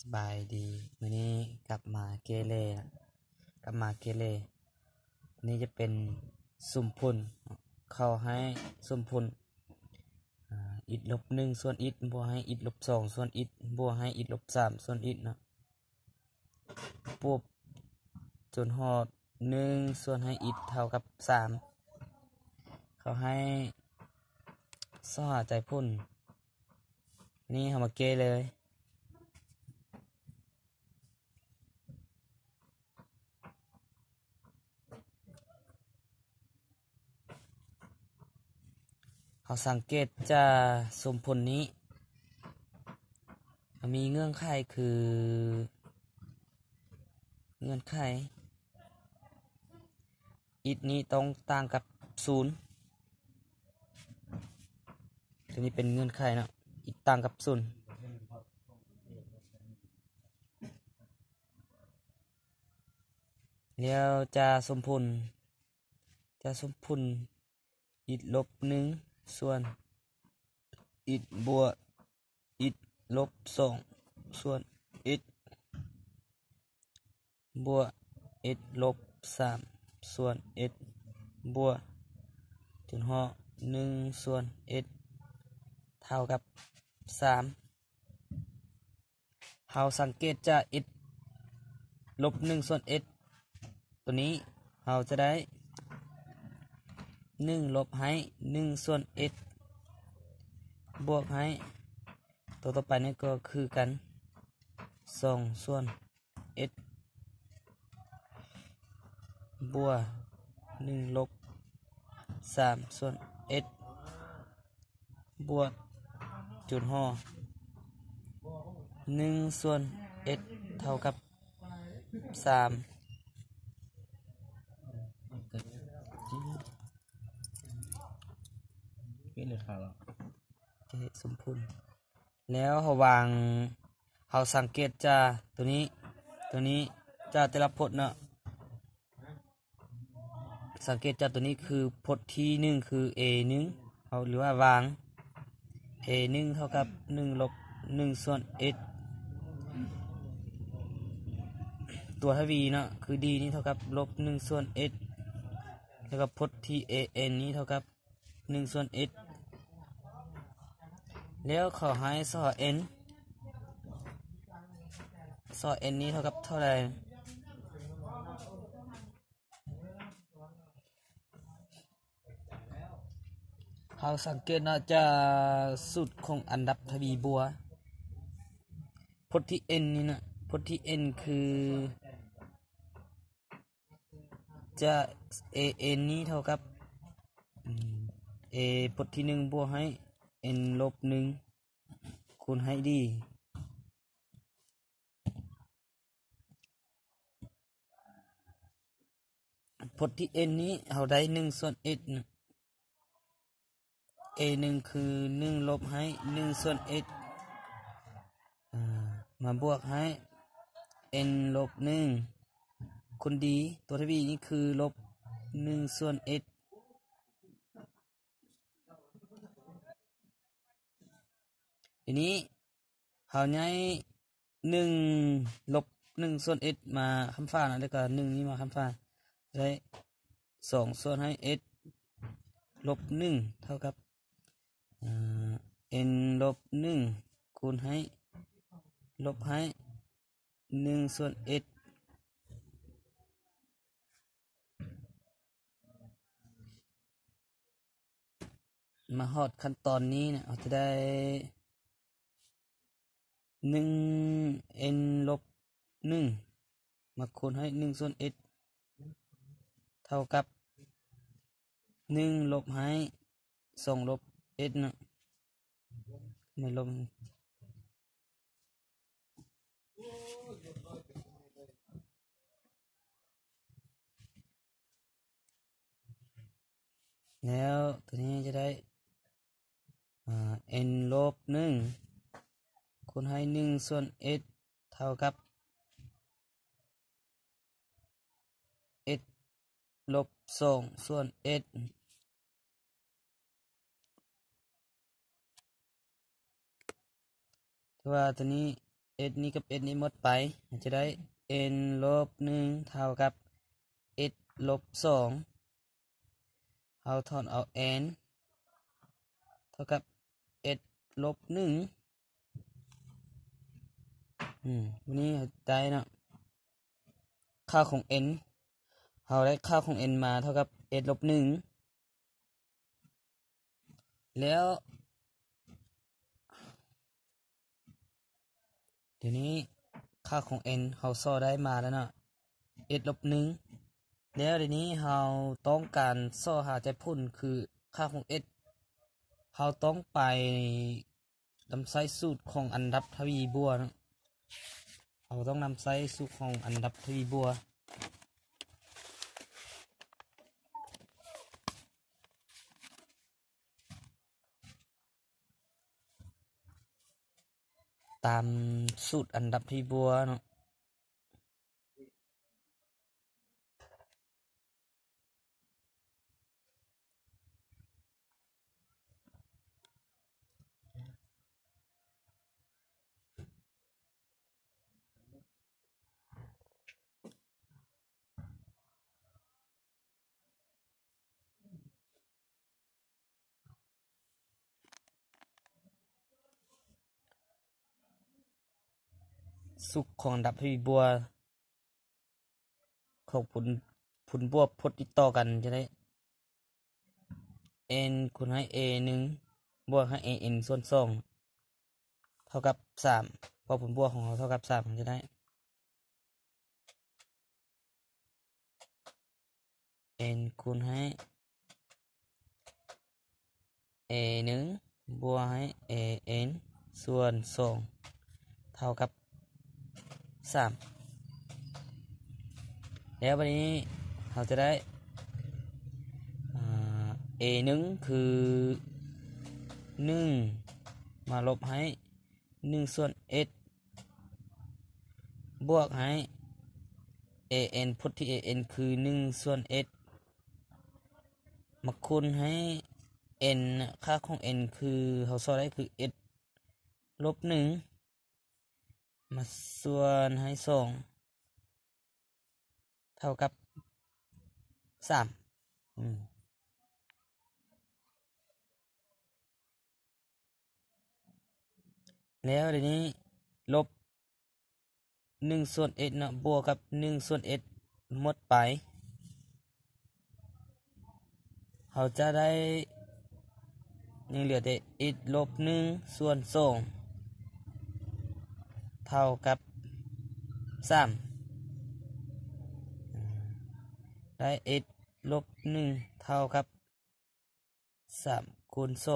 สบายดีวันนี้กลับมาเกเรนี่จะเป็นสุ่มพุนเข้าให้สุ่มพุนอิฐลบ1ส่วนอิฐบวกให้อิฐลบ2ส่วนอิฐบวกให้อิฐลบ3ส่วนอิฐนะปุ๊บจนหอด1ส่วนให้อิฐเท่ากับ3เขาให้สหใจพุ่นนี่เขามาเกเลยเขาสังเกตจะสมผลนี้มีเงื่อนไขคืออิฐนี้ต้องต่างกับ0ตัวนี้เป็นเงื่อนไขนะอิฐต่างกับ0แล้วจะสมผลอิฐลบ1ส่วนอิฐบวกอิฐลบ2ส่วนอิฐบวกอิฐลบ3ส่วนอิฐบวกจนหอ1ส่วนอิฐเท่ากับ3เราสังเกตจากอิฐลบ1ส่วนอิฐตัวนี้เราจะได้1ลบให้1ส่วนอิฐบวกให้ตัวต่อไปนี่ก็คือกัน2ส่วนอิฐบวก1ลบ3ส่วนอิฐบวกจุดห่อ1ส่วนอิฐเท่ากับ3สมพุนแล้วเขาวางเขาสังเกตจะตัวนี้จะแต่ละพจน์เนาะสังเกตจากตัวนี้คือพจน์ที่1คือ a1 เขาหรือว่าวาง a1 เท่ากับ1ลบ1ส่วน x ตัวทวีเนาะคือ d นี้เท่ากับลบ1ส่วน x แล้วก็พจน์ที่ an นี้เท่ากับ1ส่วน x แล้วขอให้สอ n นี้เท่ากับเท่าไหร่เราสังเกตนะจะสุดของอันดับทวีบัวพจน์ที่ n นี่นะพจน์ที่ n คือจะ an นี้เท่ากับa พจน์ที่1บวกให้ n ลบ1คูณให้ d พจน์ที่ n นี้เราได้1ส่วน x นะ a1 คือ1ลบให้1ส่วน x มาบวกให้ n ลบ1คูณ d ตัวทวีนี้คือลบ1ส่วน x ทีนี้เราย้าย1ลบ1ส่วน x มาคำฟ้านะแล้วก็1นี้มาคำฟ้าได้2ส่วนให้ x ลบ1เท่ากับn ลบ1คูณให้ลบให้1ส่วน x มาหอดขั้นตอนนี้นะเราจะได้1 n ลบ1มาคูณให้1ส่วน x เท่ากับ1ลบให้2ลบ x นะไม่ลบแล้วตัวนี้จะได้n ลบ1คูณให้1ส่วน x เท่ากับ x ลบ2ส่วน x ว่าตัวนี้ s นี้กับ s นี้หมดไปจะได้ n ลบ1เท่ากับ s ลบ2เอาถอนเอา n เท่ากับ s ลบ1วันนี้ได้เนาะค่าของ n เราได้ค่าของ n มาเท่ากับ s ลบ1แล้วเดี๋ยวนี้ค่าของ n เราซ่อได้มาแล้วเนาะ s ลบ1แล้วเดี๋ยวนี้เราต้องการซ่อหาใจพุ่นคือค่าของ s เราต้องไปนำใช้สูตรของอันดับทวีบัวนะเราต้องนำใช้สูตรของอันดับทวีบัวตามสูตรอันดับทวีบัวเนาะสูตรของอันดับทวีบัวของผลบวกพจน์ติดต่อกันจะได้ n คูณให้ a 1บวกให้ a n ส่วน2เท่ากับ3พอผลบวกของเราเท่ากับ3มันจะได้ n คูณให้ a 1บวกให้ a n ส่วน2เท่ากับ3แล้ววันนี้เราจะได้a 1คือ1มาลบให้1ส่วน s บวกให้ a n พจน์ที่ a n คือ1ส่วน s มาคูณให้ n ค่าของ n คือเราสอบได้คือ s ลบ1มาส่วนให้2เท่ากับ3แล้วเดี๋ยวนี้ลบ1ส่วน s นะบวกกับ1ส่วน s หมดไปเราจะได้ยังเหลือแต่ s ลบ1ส่วน2เท่ากับ3ได้ s ลบ1เท่ากับ3คูณ2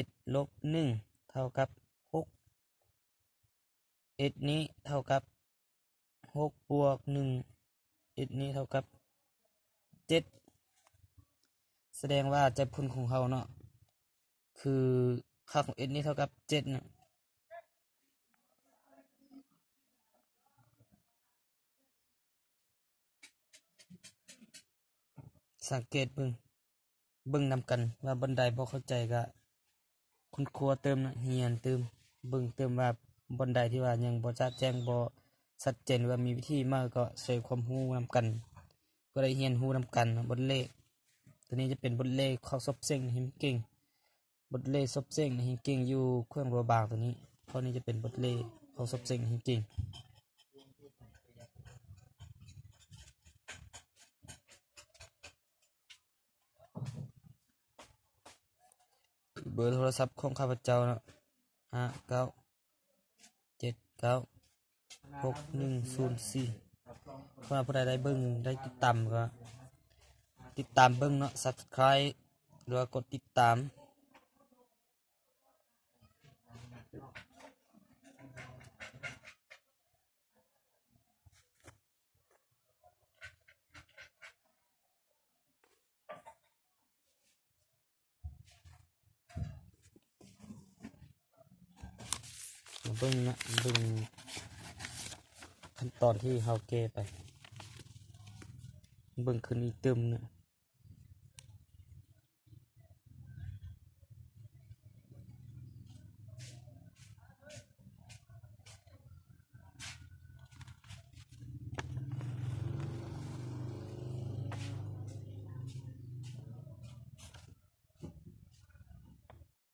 s ลบ1เท่ากับ6 s นี้เท่ากับ6บวก1 s นี้เท่ากับ7แสดงว่าใจพุ่นของเขาเนาะคือค่าของ s นี้เท่ากับ7นะสังเกตเบิ่งนำกันว่าบันไดบ่เข้าใจก็คุณครัวเติมนะเฮียนเติมเบิ่งเติมว่าบันไดที่ว่ายังบ่ชัดแจ้งบ่ชัดเจนว่ามีวิธีมากก็ใช้ความรู้นำกันก็ได้เฮียนรู้นำกันบทเลขตัวนี้จะเป็นบทเลขเข้าซบเซ็งหิมเก่งบทเลขซบเซ็งหิมเก่งอยู่เครื่องรัวบางตัวนี้เพราะนี้จะเป็นบทเลขเข้าซบเซ็งหิมเก่งเบอร์โทรศัพท์ของข้าพเจ้านะ59796104ถ้าผู้ใดได้เบิ่งได้ติดตามก็ติดตามเบิ่งเนาะ Subscribe หรือว่ากดติดตามเบิ่งนะเบิ่งขั้นตอนที่เฮาแก้ไปเบิ่งคืนนี้เติมนะ